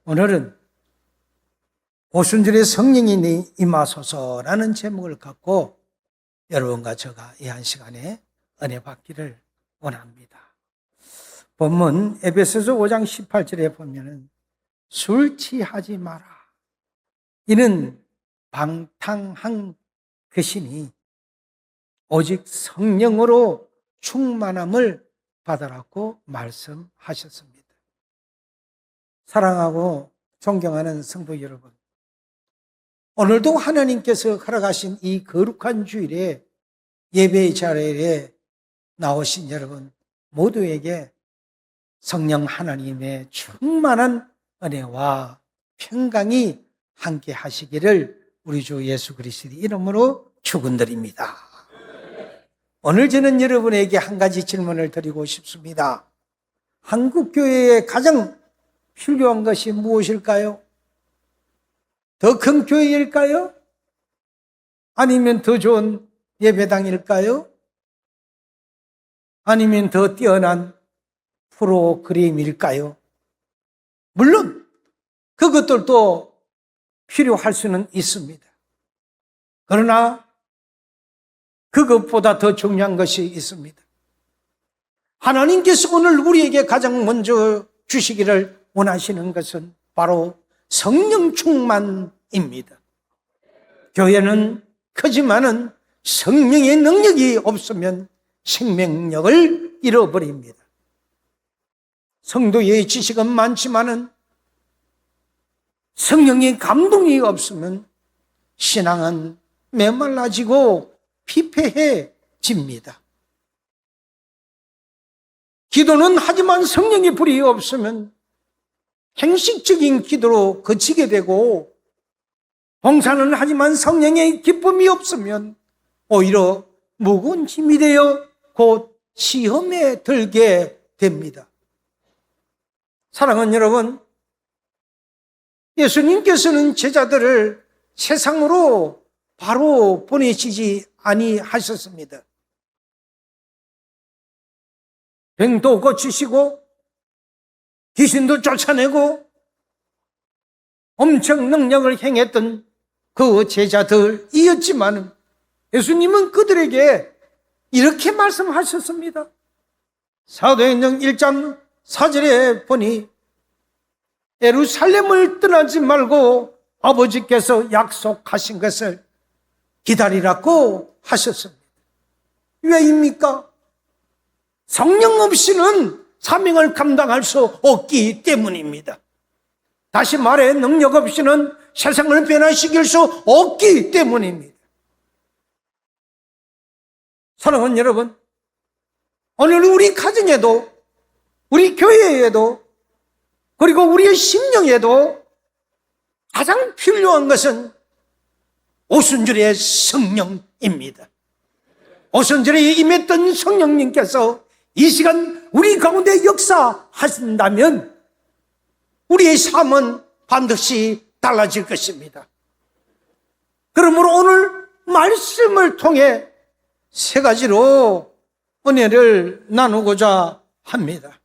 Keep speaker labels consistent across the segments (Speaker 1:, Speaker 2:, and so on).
Speaker 1: 오늘은 오순절의 성령이 임하소서라는 제목을 갖고 여러분과 제가 이 한 시간에 은혜 받기를 원합니다. 본문 에베소서 5장 18절에 보면은 술 취하지 마라. 이는 방탕한 것이니 오직 성령으로 충만함을 받으라고 말씀하셨습니다. 사랑하고 존경하는 성도 여러분, 오늘도 하나님께서 허락하신 이 거룩한 주일에 예배의 자리에 나오신 여러분 모두에게 성령 하나님의 충만한 은혜와 평강이 함께 하시기를 우리 주 예수 그리스도의 이름으로 축원드립니다. 오늘 저는 여러분에게 한 가지 질문을 드리고 싶습니다. 한국 교회에 가장 필요한 것이 무엇일까요? 더 큰 교회일까요? 아니면 더 좋은 예배당일까요? 아니면 더 뛰어난 프로그램일까요? 물론 그것들도 필요할 수는 있습니다. 그러나 그것보다 더 중요한 것이 있습니다. 하나님께서 오늘 우리에게 가장 먼저 주시기를 원하시는 것은 바로 성령 충만입니다. 교회는 크지만은 성령의 능력이 없으면 생명력을 잃어버립니다. 성도의 지식은 많지만은 성령의 감동이 없으면 신앙은 메말라지고 피폐해집니다. 기도는 하지만 성령의 불이 없으면 형식적인 기도로 그치게 되고, 봉사는 하지만 성령의 기쁨이 없으면 오히려 무거운 짐이 되어 곧 시험에 들게 됩니다. 사랑하는 여러분, 예수님께서는 제자들을 세상으로 바로 보내시지 아니하셨습니다. 병도 고치시고 귀신도 쫓아내고 엄청 능력을 행했던 그 제자들이었지만 예수님은 그들에게 이렇게 말씀하셨습니다. 사도행전 1장 4절에 보니 예루살렘을 떠나지 말고 아버지께서 약속하신 것을 기다리라고 하셨습니다. 왜입니까? 성령 없이는 사명을 감당할 수 없기 때문입니다. 다시 말해 능력 없이는 세상을 변화시킬 수 없기 때문입니다. 사랑하는 여러분, 오늘 우리 가정에도 우리 교회에도 그리고 우리의 심령에도 가장 필요한 것은 오순절의 성령입니다. 오순절에 임했던 성령님께서 이 시간 우리 가운데 역사하신다면 우리의 삶은 반드시 달라질 것입니다. 그러므로 오늘 말씀을 통해 세 가지로 은혜를 나누고자 합니다.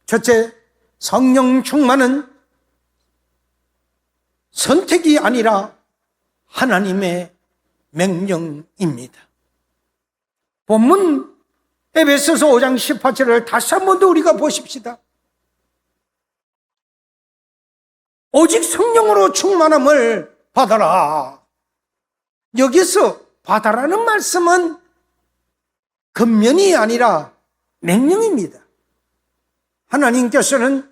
Speaker 1: 첫째, 성령 충만은 선택이 아니라 하나님의 명령입니다. 본문 에베소서 5장 18절을 다시 한 번 더 우리가 보십시다. 오직 성령으로 충만함을 받아라. 여기서 받아라는 말씀은 금면이 아니라 명령입니다. 하나님께서는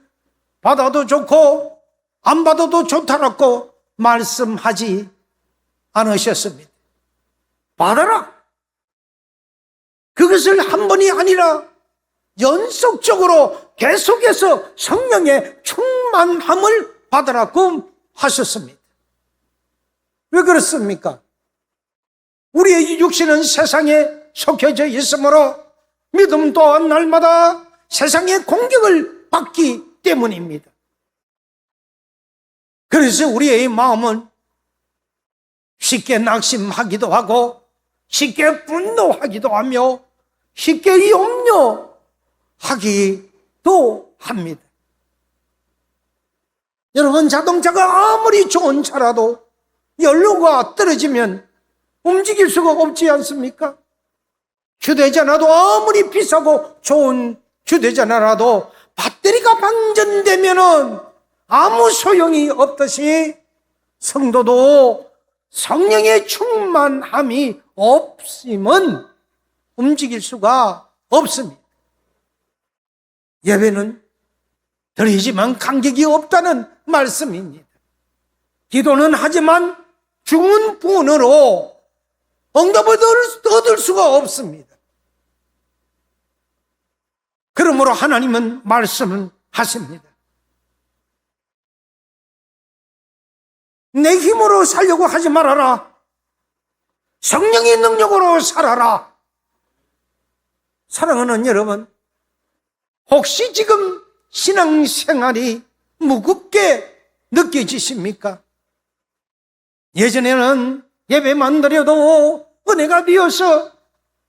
Speaker 1: 받아도 좋고 안 받아도 좋다라고 말씀하지 않으셨습니다. 받아라. 그것을 한 번이 아니라 연속적으로 계속해서 성령의 충만함을 받으라고 하셨습니다. 왜 그렇습니까? 우리의 육신은 세상에 속해져 있으므로 믿음 또한 날마다 세상의 공격을 받기 때문입니다. 그래서 우리의 마음은 쉽게 낙심하기도 하고 쉽게 분노하기도 하며 쉽게 염려하기도 합니다. 여러분, 자동차가 아무리 좋은 차라도 연료가 떨어지면 움직일 수가 없지 않습니까? 휴대전화도 아무리 비싸고 좋은 휴대전화라도 배터리가 방전되면은 아무 소용이 없듯이 성도도 성령의 충만함이 없으면 움직일 수가 없습니다. 예배는 드리지만 간격이 없다는 말씀입니다. 기도는 하지만 죽은 분으로 응답을 얻을 수가 없습니다. 그러므로 하나님은 말씀을 하십니다. 내 힘으로 살려고 하지 말아라. 성령의 능력으로 살아라. 사랑하는 여러분, 혹시 지금 신앙생활이 무겁게 느껴지십니까? 예전에는 예배만 드려도 은혜가 되어서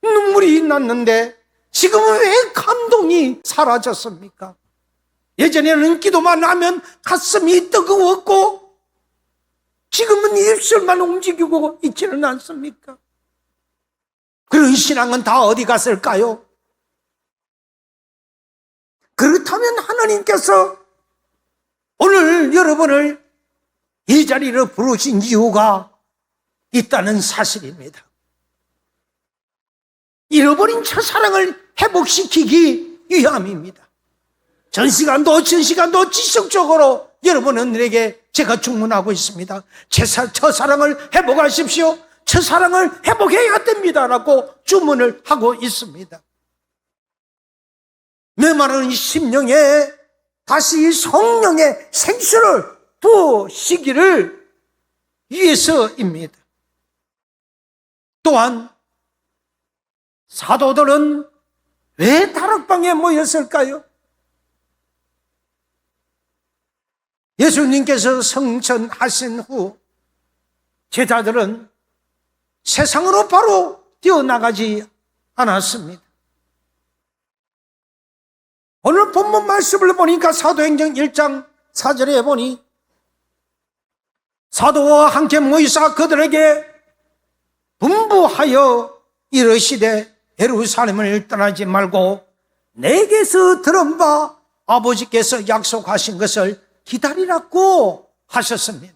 Speaker 1: 눈물이 났는데 지금은 왜 감동이 사라졌습니까? 예전에는 기도만 하면 가슴이 뜨거웠고 지금은 입술만 움직이고 있지는 않습니까? 그런 신앙은 다 어디 갔을까요? 그렇다면 하나님께서 오늘 여러분을 이 자리로 부르신 이유가 있다는 사실입니다. 잃어버린 첫사랑을 회복시키기 위함입니다. 전 시간도 지속적으로 여러분들에게 제가 주문하고 있습니다. 첫사랑을 회복하십시오. 첫사랑을 회복해야 됩니다라고 주문을 하고 있습니다. 메마른 심령에 다시 성령의 생수를 부으시기를 위해서입니다. 또한 사도들은 왜 다락방에 모였을까요? 예수님께서 성천하신 후 제자들은 세상으로 바로 뛰어나가지 않았습니다. 오늘 본문 말씀을 보니까 사도행전 1장 4절에 보니 사도와 함께 모이사 그들에게 분부하여 이르시되 예루살렘을 떠나지 말고 내게서 들은 바 아버지께서 약속하신 것을 기다리라고 하셨습니다.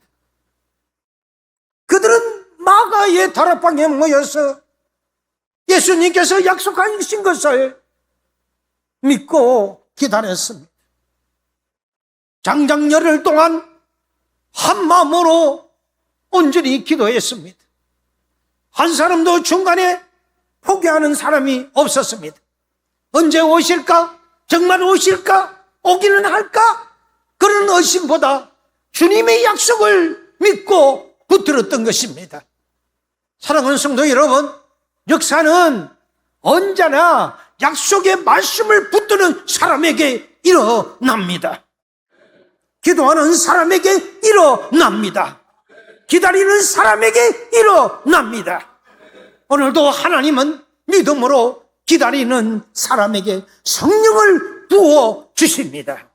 Speaker 1: 그들은 마가의 다락방에 모여서 예수님께서 약속하신 것을 믿고 기다렸습니다. 장장 열흘 동안 한 마음으로 온전히 기도했습니다. 한 사람도 중간에 포기하는 사람이 없었습니다. 언제 오실까? 정말 오실까? 오기는 할까? 그런 의심보다 주님의 약속을 믿고 붙들었던 것입니다. 사랑하는 성도 여러분, 역사는 언제나 약속의 말씀을 붙드는 사람에게 일어납니다. 기도하는 사람에게 일어납니다. 기다리는 사람에게 일어납니다. 오늘도 하나님은 믿음으로 기다리는 사람에게 성령을 부어 주십니다.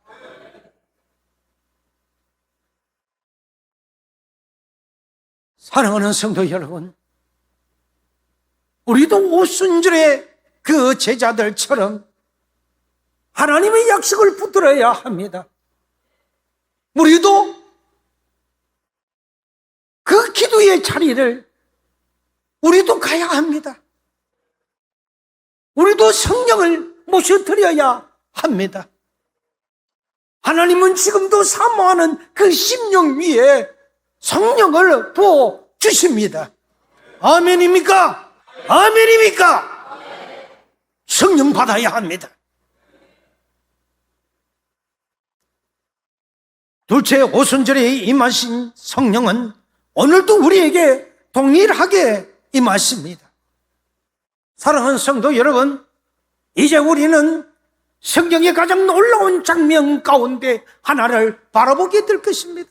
Speaker 1: 사랑하는 성도 여러분, 우리도 오순절의 그 제자들처럼 하나님의 약속을 붙들어야 합니다. 우리도 그 기도의 자리를 우리도 가야 합니다. 우리도 성령을 모셔드려야 합니다. 하나님은 지금도 사모하는 그 심령 위에 성령을 부어 주십니다. 아멘입니까? 아멘입니까? 성령 받아야 합니다. 둘째, 오순절에 임하신 성령은 오늘도 우리에게 동일하게 임하십니다. 사랑하는 성도 여러분, 이제 우리는 성경의 가장 놀라운 장면 가운데 하나를 바라보게 될 것입니다.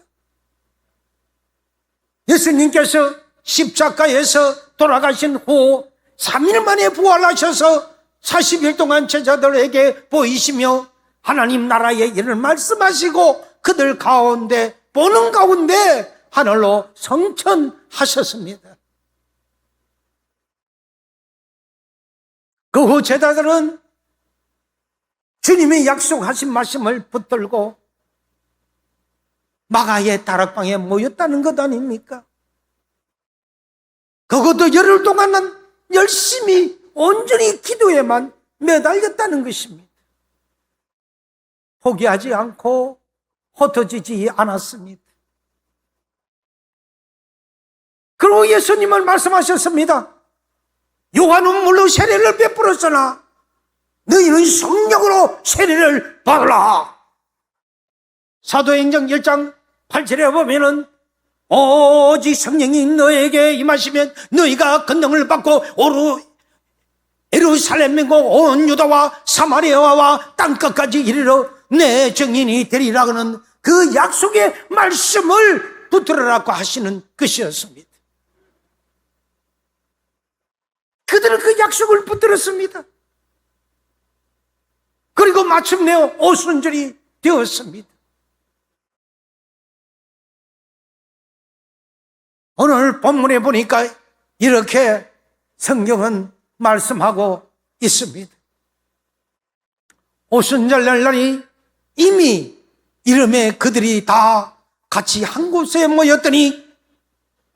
Speaker 1: 예수님께서 십자가에서 돌아가신 후 3일 만에 부활하셔서 40일 동안 제자들에게 보이시며 하나님 나라의 일을 말씀하시고 그들 가운데 보는 가운데 하늘로 성천하셨습니다. 그 후 제자들은 주님이 약속하신 말씀을 붙들고 마가의 다락방에 모였다는 것 아닙니까? 그것도 열흘 동안은 열심히 온전히 기도에만 매달렸다는 것입니다. 포기하지 않고 흩어지지 않았습니다. 그리고 예수님은 말씀하셨습니다. 요한은 물로 세례를 베풀었으나 너희는 성령으로 세례를 받으라. 사도행전 1장 8절에 보면은 오직 성령이 너에게 임하시면 너희가 권능을 받고 예루살렘이고 온 유다와 사마리아와 땅끝까지 이르러 내 증인이 되리라 하는 그 약속의 말씀을 붙들으라고 하시는 것이었습니다. 그들은 그 약속을 붙들었습니다. 그리고 마침내 오순절이 되었습니다. 오늘 본문에 보니까 이렇게 성경은 말씀하고 있습니다. 오순절날 날이 이미 이름에 그들이 다 같이 한 곳에 모였더니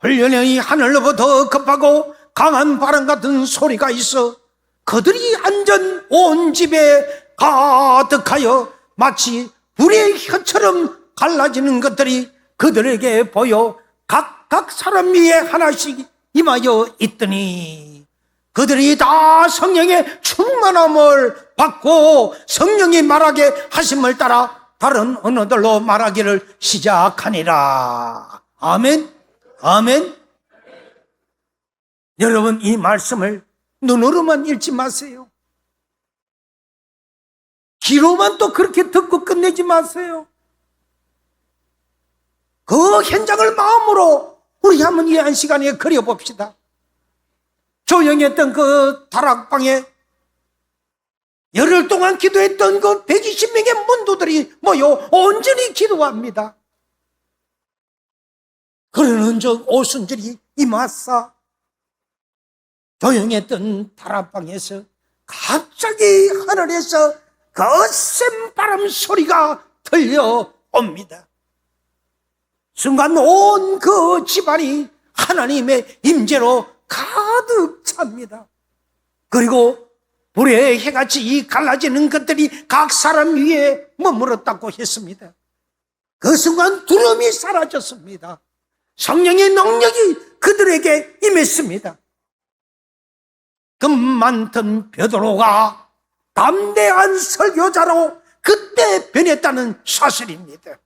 Speaker 1: 훌륭히 하늘로부터 급하고 강한 바람 같은 소리가 있어 그들이 앉은 온 집에 가득하여 마치 불의 혀처럼 갈라지는 것들이 그들에게 보여 각각 사람 위에 하나씩 임하여 있더니 그들이 다 성령의 충만함을 받고 성령이 말하게 하심을 따라 다른 언어들로 말하기를 시작하니라. 아멘. 아멘. 여러분, 이 말씀을 눈으로만 읽지 마세요. 귀로만 또 그렇게 듣고 끝내지 마세요. 그 현장을 마음으로 우리 한번 이 한 시간에 그려봅시다. 조용했던 그 다락방에 열흘 동안 기도했던 그 120명의 문도들이 모여 온전히 기도합니다. 그러는 저 오순절이 임하사 조용했던 다락방에서 갑자기 하늘에서 거센 바람 소리가 들려옵니다. 순간 온 그 집안이 하나님의 임재로 가득 찹니다. 그리고 불의 해같이 갈라지는 것들이 각 사람 위에 머물렀다고 했습니다. 그 순간 두려움이 사라졌습니다. 성령의 능력이 그들에게 임했습니다. 금 많던 베드로가 담대한 설교자로 그때 변했다는 사실입니다.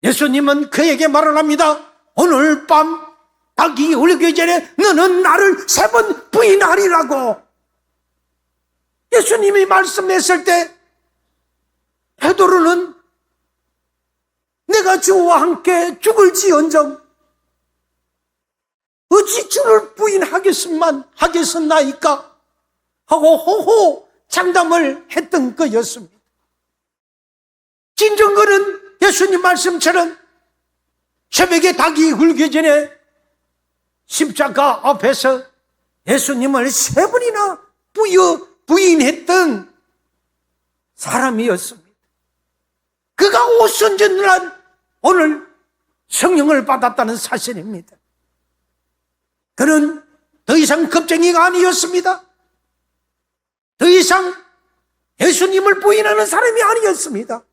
Speaker 1: 예수님은 그에게 말을 합니다. 오늘 밤 닭이 울기 전에 너는 나를 3번 부인하리라고. 예수님이 말씀했을 때 베드로는 내가 주와 함께 죽을지언정 어찌 주를 부인하겠나이까 하고 호호 장담을 했던 거였습니다. 진정 그는 예수님 말씀처럼 새벽에 닭이 울기 전에 십자가 앞에서 예수님을 3번이나 부인했던 사람이었습니다. 그가 오순절날 오늘 성령을 받았다는 사실입니다. 그는 더 이상 겁쟁이가 아니었습니다. 더 이상 예수님을 부인하는 사람이 아니었습니다.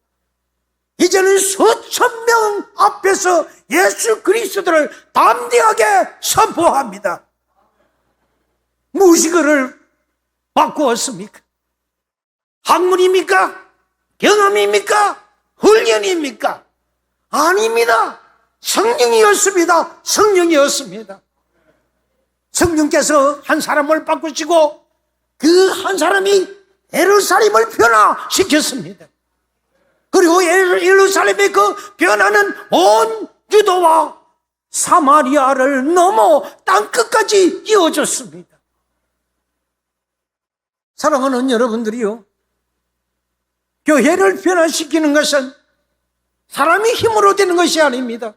Speaker 1: 이제는 수천 명 앞에서 예수 그리스도를 담대하게 선포합니다. 무엇이 그를 바꾸었습니까? 학문입니까? 경험입니까? 훈련입니까? 아닙니다. 성령이었습니다. 성령이었습니다. 성령께서 한 사람을 바꾸시고 그 한 사람이 예루살렘을 변화시켰습니다. 그리고 예루살렘의 그 변화는 온 유다와 사마리아를 넘어 땅끝까지 이어졌습니다. 사랑하는 여러분들이요, 교회를 변화시키는 것은 사람이 힘으로 되는 것이 아닙니다.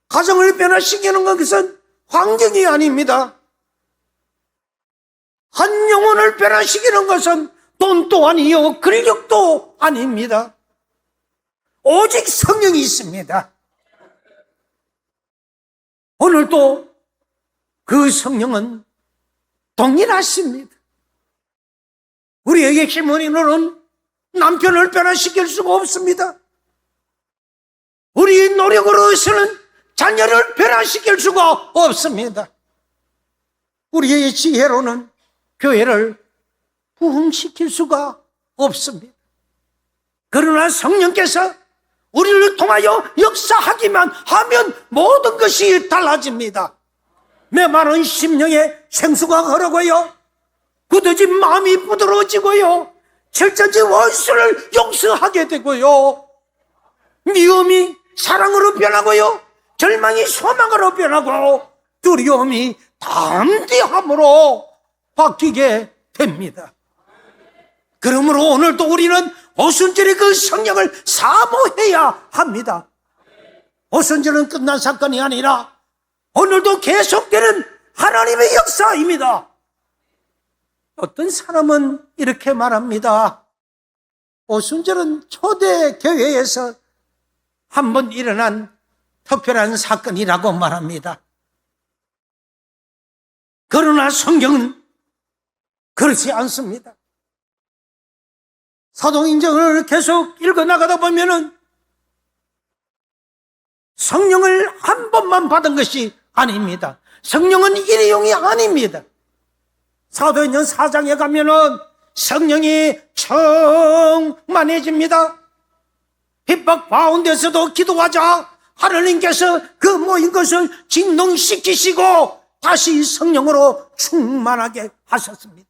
Speaker 1: 가정을 변화시키는 것은 환경이 아닙니다. 한 영혼을 변화시키는 것은 돈도 아니요 근력도 아닙니다. 오직 성령이 있습니다. 오늘도 그 성령은 동일하십니다. 우리에게 힘으로는 남편을 변화시킬 수가 없습니다. 우리의 노력으로서는 자녀를 변화시킬 수가 없습니다. 우리의 지혜로는 교회를 부흥시킬 수가 없습니다. 그러나 성령께서 우리를 통하여 역사하기만 하면 모든 것이 달라집니다. 메마른 심령에 생수가 흐르고요, 굳어진 마음이 부드러워지고요, 철저히 원수를 용서하게 되고요, 미움이 사랑으로 변하고요, 절망이 소망으로 변하고, 두려움이 담대함으로 바뀌게 됩니다. 그러므로 오늘도 우리는 오순절의 그 성령을 사모해야 합니다. 오순절은 끝난 사건이 아니라 오늘도 계속되는 하나님의 역사입니다. 어떤 사람은 이렇게 말합니다. 오순절은 초대 교회에서 한번 일어난 특별한 사건이라고 말합니다. 그러나 성경은 그렇지 않습니다. 사도행전을 계속 읽어나가다 보면은 성령을 한 번만 받은 것이 아닙니다. 성령은 일회용이 아닙니다. 사도행전 4장에 가면은 성령이 충만해집니다. 핍박 가운데서도 기도하자 하나님께서 그 모인 것을 진동시키시고 다시 성령으로 충만하게 하셨습니다.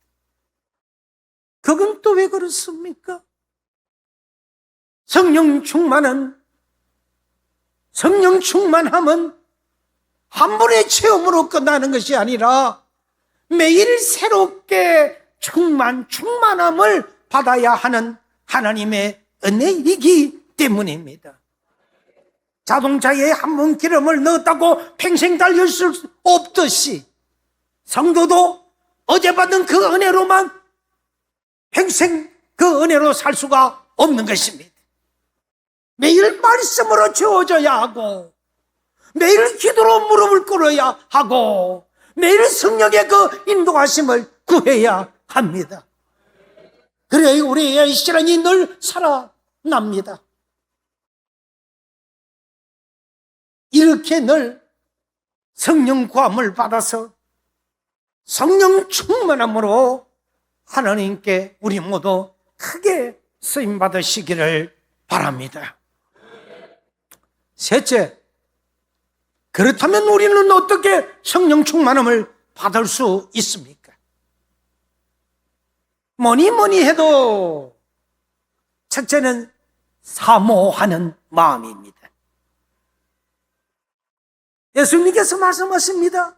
Speaker 1: 그건 또 왜 그렇습니까? 성령 충만함은 한 번의 체험으로 끝나는 것이 아니라 매일 새롭게 충만함을 받아야 하는 하나님의 은혜이기 때문입니다. 자동차에 한 번 기름을 넣었다고 평생 달릴 수 없듯이 성도도 어제 받은 그 은혜로만 평생 그 은혜로 살 수가 없는 것입니다. 매일 말씀으로 채워져야 하고, 매일 기도로 무릎을 꿇어야 하고, 매일 성령의 그 인도하심을 구해야 합니다. 그래야 우리의 시간이 늘 살아납니다. 이렇게 늘 성령 구함을 받아서 성령 충만함으로 하나님께 우리 모두 크게 쓰임 받으시기를 바랍니다. 셋째, 그렇다면 우리는 어떻게 성령 충만함을 받을 수 있습니까? 뭐니 해도 첫째는 사모하는 마음입니다. 예수님께서 말씀하십니다.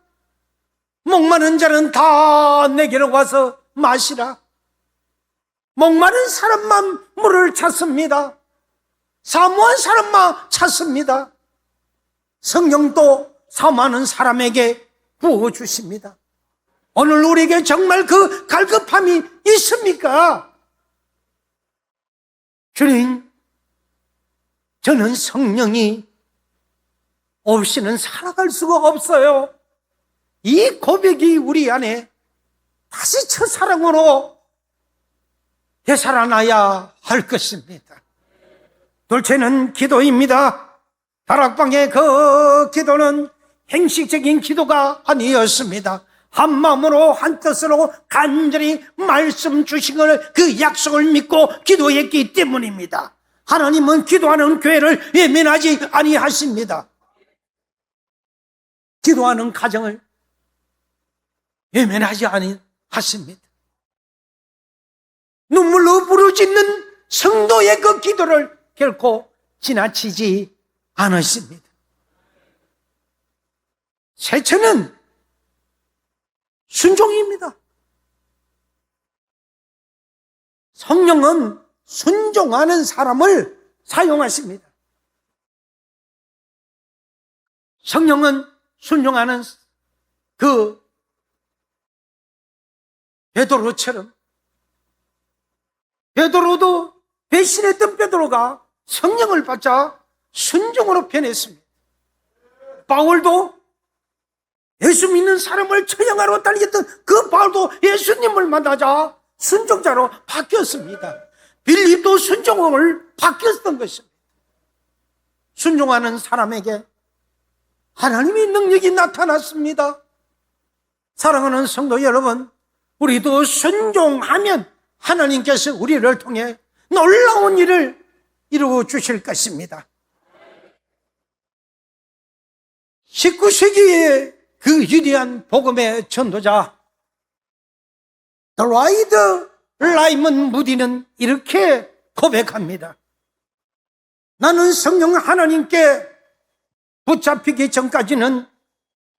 Speaker 1: 목마른 자는 다 내게로 와서 마시라. 목마른 사람만 물을 찾습니다. 사모한 사람만 찾습니다. 성령도 사모하는 사람에게 부어주십니다. 오늘 우리에게 정말 그 갈급함이 있습니까? 주님, 저는 성령이 없이는 살아갈 수가 없어요. 이 고백이 우리 안에 다시 첫사랑으로 되살아나야 할 것입니다. 둘째는 기도입니다. 다락방의 그 기도는 행식적인 기도가 아니었습니다. 한 마음으로 한 뜻으로 간절히 말씀 주신 것을 그 약속을 믿고 기도했기 때문입니다. 하나님은 기도하는 교회를 외면하지 아니하십니다. 기도하는 가정을 외면하지 아니하십니다. 눈물로 부르짖는 성도의 그 기도를 결코 지나치지 않으십니다. 셋째는 순종입니다. 성령은 순종하는 사람을 사용하십니다. 성령은 순종하는 그 베드로처럼, 베드로도 배신했던 베드로가 성령을 받자 순종으로 변했습니다. 바울도 예수 믿는 사람을 처형하러 달렸던 그 바울도 예수님을 만나자 순종자로 바뀌었습니다. 빌립도 순종을 바뀌었던 것입니다. 순종하는 사람에게 하나님의 능력이 나타났습니다. 사랑하는 성도 여러분, 우리도 순종하면 하나님께서 우리를 통해 놀라운 일을 이루어 주실 것입니다. 19세기의 그 위대한 복음의 전도자 드라이드 라이먼 무디는 이렇게 고백합니다. 나는 성령 하나님께 붙잡히기 전까지는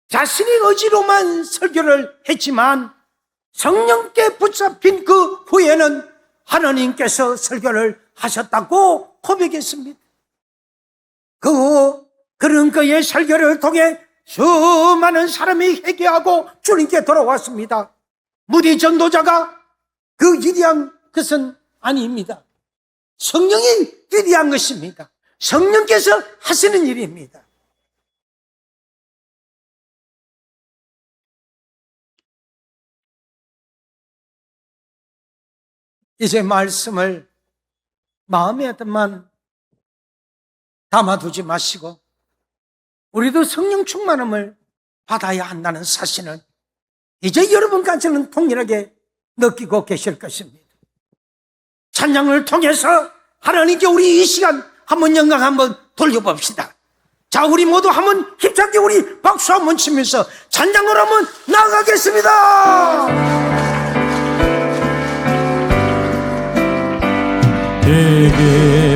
Speaker 1: 자신의 의지로만 설교를 했지만 성령께 붙잡힌 그 후에는 하나님께서 설교를 하셨다고 고백했습니다. 그 후 그런 그의 설교를 통해 수많은 사람이 회개하고 주님께 돌아왔습니다. 무디 전도자가 그 위대한 것은 아닙니다. 성령이 위대한 것입니다. 성령께서 하시는 일입니다. 이제 말씀을 마음에만 담아두지 마시고 우리도 성령 충만함을 받아야 한다는 사실을 이제 여러분까지는 동일하게 느끼고 계실 것입니다. 찬양을 통해서 하나님께 우리 이 시간 한번 영광 한번 돌려봅시다. 자, 우리 모두 한번 힘차게 우리 박수 한번 치면서 찬양을 한번 나가겠습니다.
Speaker 2: 이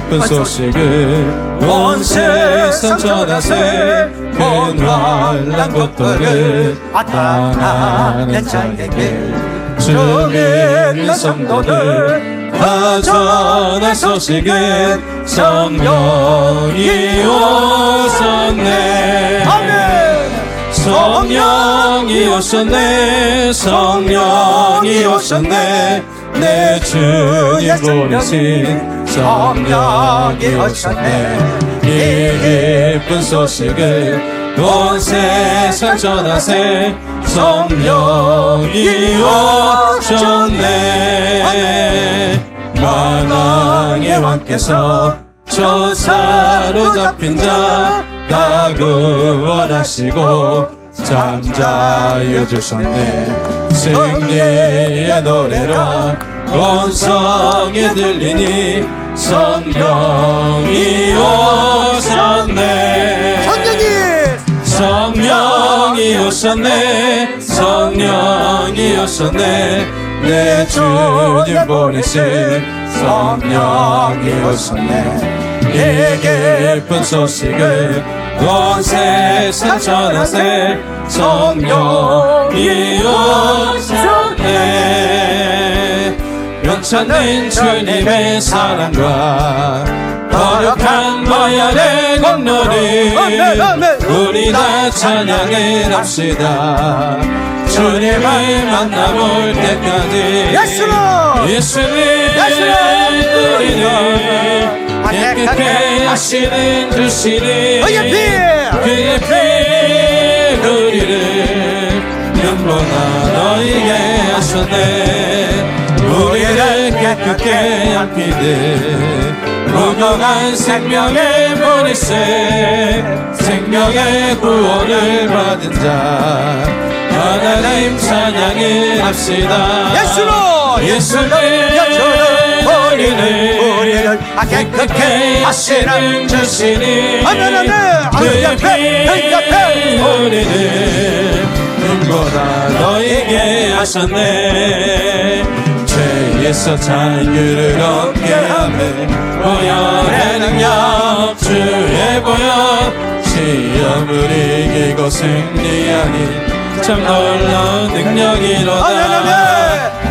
Speaker 2: 기쁜 소식을 온 세상 전하세. 온 환난 고통을 당하는 자에게 주 믿는 성도들 다 전할 소식은 성령이 오셨네.
Speaker 1: 아멘.
Speaker 2: 성령이 오셨네. 성령이 오셨네. 내 주님 부르신 성령이 오셨네. 이 기쁜 소식을 온 세상 전하세. 성령이 오셨네. 만왕의 왕께서 저 사로잡힌 자 다 구원하시고 잠자여 주셨네. 승리의 노래라 온 성에 들리니 성령이 오셨네. 성령이 오셨네. 성령이 오셨네. 내 주님 보내신 성령이 오셨네. 이 기쁜 소식을 온 세상 전하세. 성령이 오셨네. 영창된 주님의 사랑과 거룩한 보혈의 공로를 우리 다 찬양을 합시다. 주님을 만나볼 때까지 예수님 우리를 깨끗게 하시는 주시니 그의 피 우리를 영원한 너에게 하셨네. 우리를 깨끗게 한 피들 무궁한 생명의 보리색 생명의 구원을 받은 자 하나님 찬양을 합시다. 예수님 우리를 깨끗게 하시는 주시니 그의 피 우리를 눈보다 너에게 하셨네. 죄에서 자유를 얻게 하며 보혈의 능력 주의 보혈 시험을 이기고 승리하니 참 놀라운 능력이로다.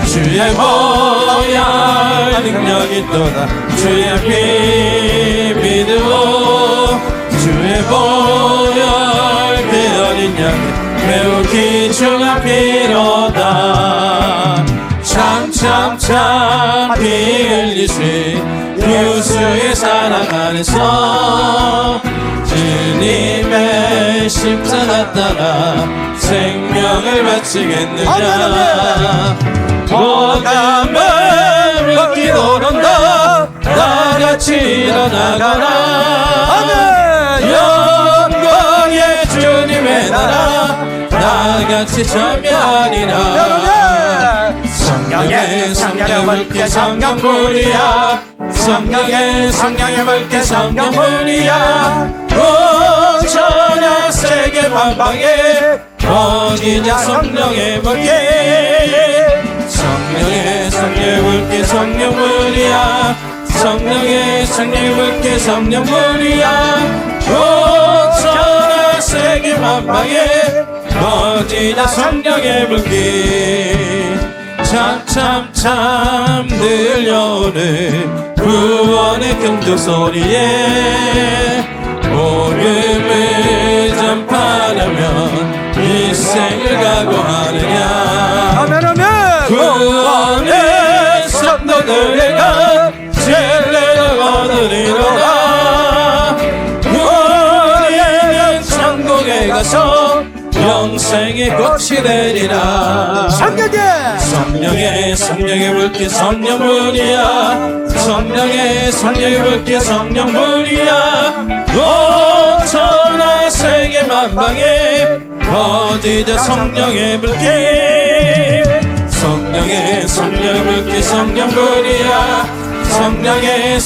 Speaker 2: 주 주의 보혈 능력이 또다 주의 피 믿으오 주의 보혈 그 어린 양의 매우 귀중한 피로다 참참참 피 흘리신 구주의 사랑 안에서 주님의 십자가 따라 생명을 바치겠느냐 오감을 기도론다 다같이 일어나가라 영광의 주님의 나라 다같이 참여하리라 성령의 물기 성령불이야 성령의 물기 성령불이야 오 전하 세계 만방에 어디냐 성령의 물기 성령의 물기 성령불이야 성령의 물기 성령불이야 오 전하 세계 만방에 어디냐 성령의 물기 참참참 들려오는 구원의 경도소리에 복음을 전파하려면 일생을 각오하느냐 구원의 성도들에게 진리를 얻으리로다 구원의 천국에 가서 영생의 꽃이 되리라 성령의 물기 성령물이야 성령의 물기 성령물이야 오 천하 세계 만방에 어디자 성령의 물기 성령의 물기 성령물이야 성령의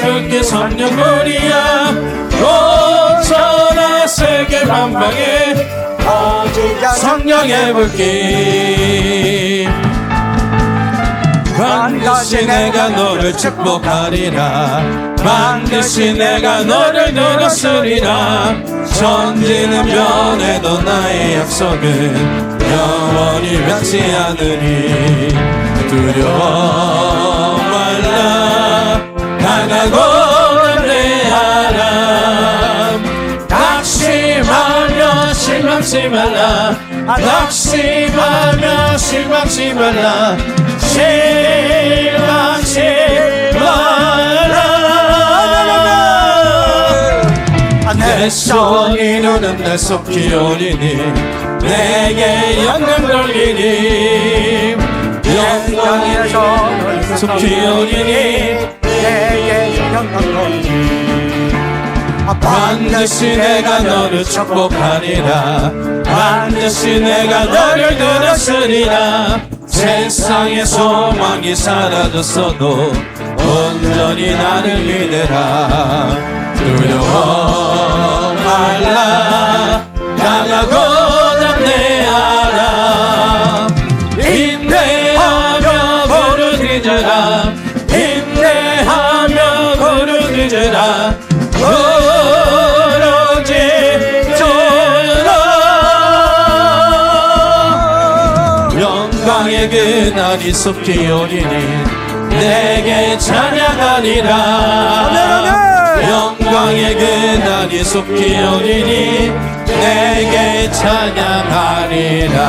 Speaker 2: 물기 성령물이야 오 천하 세계 만방에 성령의 물기 반드시 내가 너를 축복하리라 반드시 내가 너를 늘었으리라 천지는 변해도 나의 약속은 영원히 변치 않으니 두려워 말라 강하고 담대하라 낙심하며 실망치 말라 낙심하며 실망치 말라 실망치 말라 내 손이 누는 날 속히 오리니 내게 영광 돌리니 영광에서 속히 오리니 내게 영광 돌리니 반드시 내가 너를 축복하리라 반드시 내가 너를 들었으리라 세상의 소망이 사라졌어도 온전히 나를 믿으라 두려워 말라 강하고 담대하라 힘내하며 부르짖으라 힘내하며 부르짖으라 영광의 그날이 속히 오리니 내게 찬양하리라 영광의 그날이 속히 오리니 내게 찬양하리라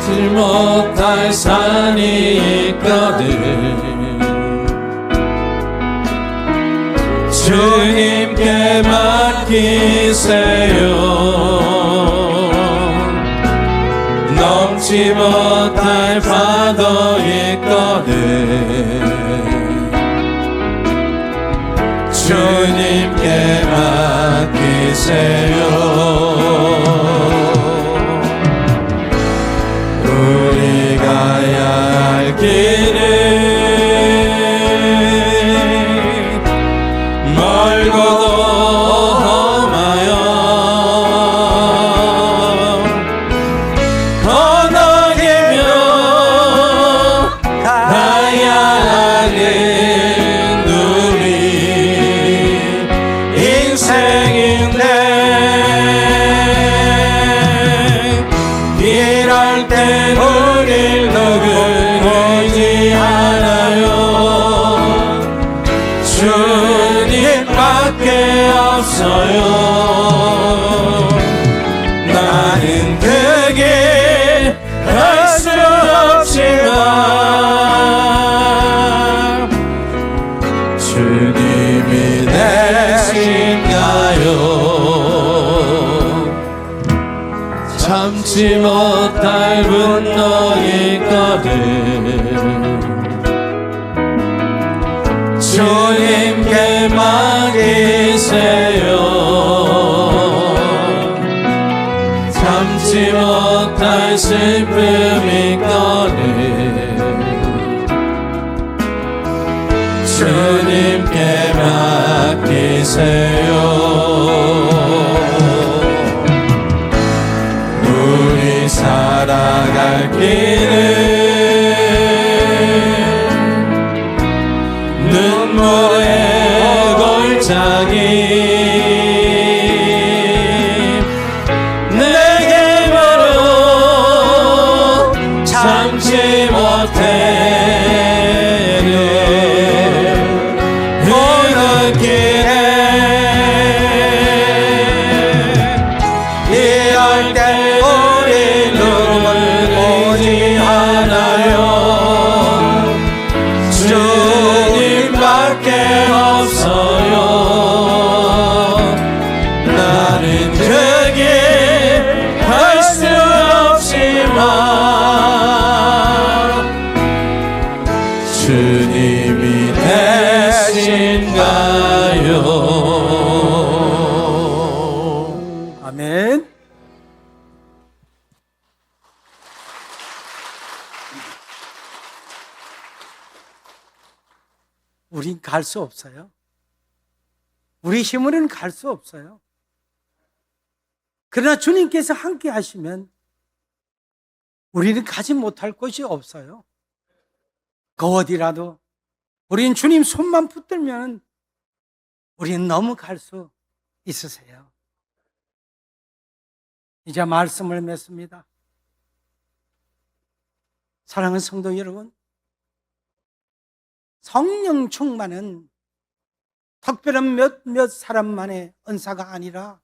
Speaker 2: 걷지 못할 산이 있거든 주님께 맡기세요 넘지 못할 파도 있거든 주님께 맡기세요 우리 가야 할 길은 멀고도 험하여 건너기며 가야 하는 우리 인생인데 이럴 땐 우릴 누구를 의지하나요? 주님밖에 없어요. 나는 그게 할 수 없지만 주님이 되신가요? 참지 못할 분노의 거를 주님께 맡기세요. 참지 못할 슬픔의 거를 주님께 맡기세요. 우리 살아갈 길은 눈물의 골짜기 내게 바로 참지 못해는 그 길에 이럴 때 우리 누구를 의지하나요? 주님밖에 없어요. 나는 그게 할 수 없지만 주님이 되신가요?
Speaker 1: 아멘. 우린 갈 수 없어요. 우리 힘으로는 갈 수 없어요. 그러나 주님께서 함께 하시면 우리는 가지 못할 곳이 없어요. 그 어디라도 우린 주님 손만 붙들면 우리는 넘어갈 수 있으세요. 이제 말씀을 맺습니다. 사랑하는 성도 여러분, 성령 충만은 특별한 몇몇 사람만의 은사가 아니라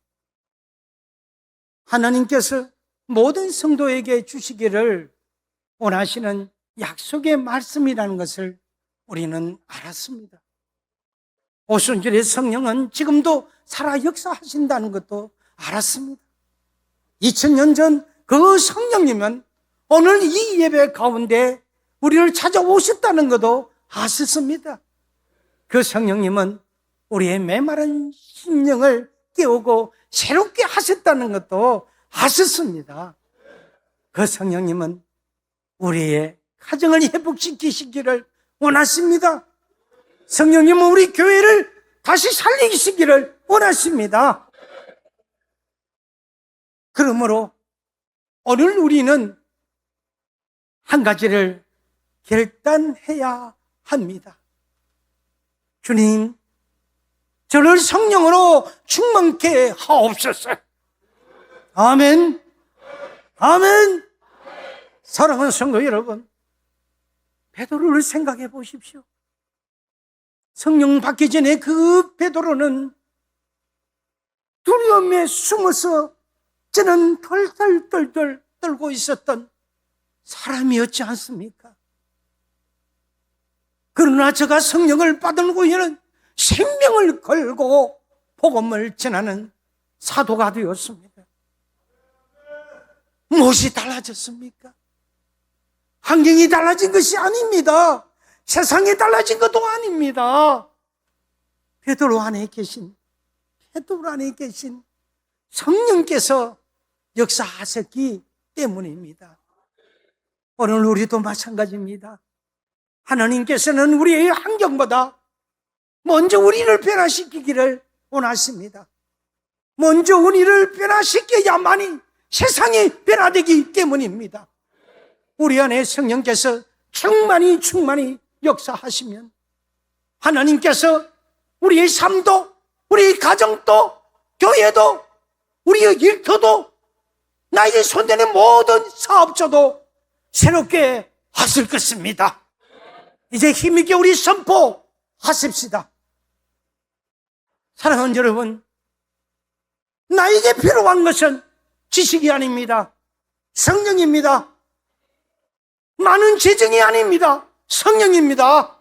Speaker 1: 하나님께서 모든 성도에게 주시기를 원하시는 약속의 말씀이라는 것을 우리는 알았습니다. 오순절의 성령은 지금도 살아 역사하신다는 것도 알았습니다. 2000년 전 그 성령님은 오늘 이 예배 가운데 우리를 찾아오셨다는 것도 아셨습니다. 그 성령님은 우리의 메마른 심령을 깨우고 새롭게 하셨다는 것도 아셨습니다. 그 성령님은 우리의 가정을 회복시키시기를 원하십니다. 성령님은 우리 교회를 다시 살리시기를 원하십니다. 그러므로 오늘 우리는 한 가지를 결단해야 합니다. 주님, 저를 성령으로 충만케 하옵소서. 아멘. 아멘. 사랑하는 성도 여러분, 베드로를 생각해 보십시오. 성령 받기 전에 그 베드로는 두려움에 숨어서 저는 덜덜덜덜 떨고 있었던 사람이었지 않습니까? 그러나 저가 성령을 받은 후에는 생명을 걸고 복음을 전하는 사도가 되었습니다. 무엇이 달라졌습니까? 환경이 달라진 것이 아닙니다. 세상이 달라진 것도 아닙니다. 베드로 안에 계신 성령께서 역사하셨기 때문입니다. 오늘 우리도 마찬가지입니다. 하나님께서는 우리의 환경보다 먼저 우리를 변화시키기를 원하십니다. 먼저 우리를 변화시켜야만이 세상이 변화되기 때문입니다. 우리 안에 성령께서 충만히 역사하시면 하나님께서 우리의 삶도, 우리의 가정도, 교회도, 우리의 일터도 나에게 손대는 모든 사업자도 새롭게 하실 것입니다. 이제 힘있게 우리 선포하십시다. 사랑하는 여러분, 나에게 필요한 것은 지식이 아닙니다. 성령입니다. 많은 재정이 아닙니다. 성령입니다.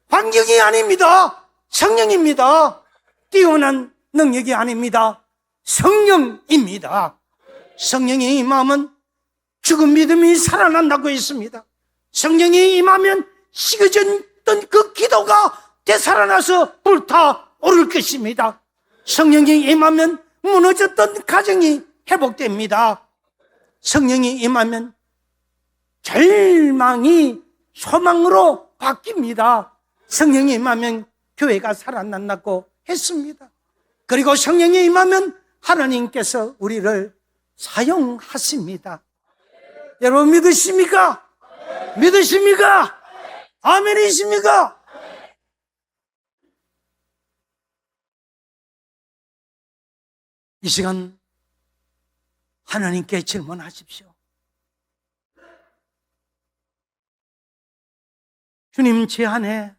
Speaker 1: 환경이 아닙니다. 성령입니다. 뛰어난 능력이 아닙니다. 성령입니다. 성령이 임하면 죽은 믿음이 살아난다고 했습니다. 성령이 임하면 식어졌던 그 기도가 되살아나서 불타오를 것입니다. 성령이 임하면 무너졌던 가정이 회복됩니다. 성령이 임하면 절망이 소망으로 바뀝니다. 성령이 임하면 교회가 살아난다고 했습니다. 그리고 성령이 임하면 하나님께서 우리를 사용하십니다. 여러분 믿으십니까? 믿으십니까? 아멘이십니까? 이 시간 하나님께 질문하십시오. 주님, 제 안에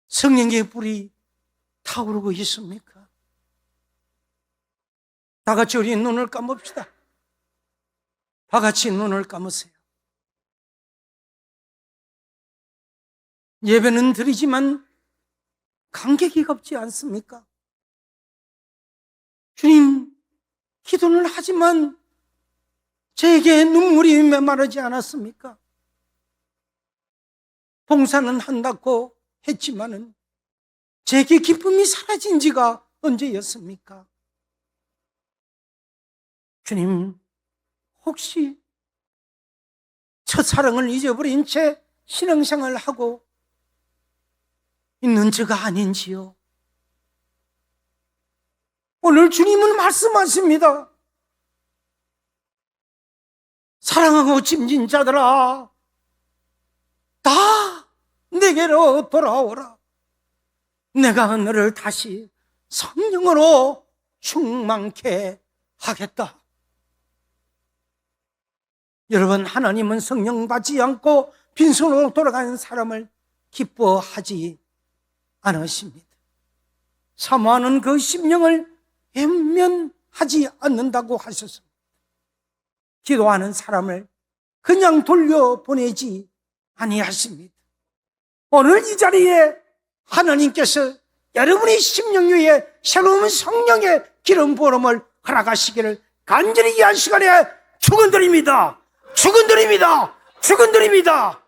Speaker 1: 성령의 불이 타오르고 있습니까? 다 같이 우리 눈을 감읍시다. 다 같이 눈을 감으세요. 예배는 드리지만 감격이 없지 않습니까? 주님, 기도는 하지만 제게 눈물이 메마르지 않았습니까? 봉사는 한다고 했지만은 제게 기쁨이 사라진 지가 언제였습니까? 주님, 혹시 첫사랑을 잊어버린 채 신앙생활을 하고 있는 저가 아닌지요? 오늘 주님은 말씀하십니다. 사랑하고 짐진 자들아, 다 내게로 돌아오라. 내가 너를 다시 성령으로 충만케 하겠다. 여러분, 하나님은 성령 받지 않고 빈손으로 돌아가는 사람을 기뻐하지 않으십니다. 사모하는 그 심령을 외면하지 않는다고 하셨습니다. 기도하는 사람을 그냥 돌려보내지 아니하십니다. 오늘 이 자리에 하나님께서 여러분의 심령 위에 새로운 성령의 기름 부음을 허락하시기를 간절히 이 한 시간에 축원드립니다. 축원드립니다. 축원드립니다.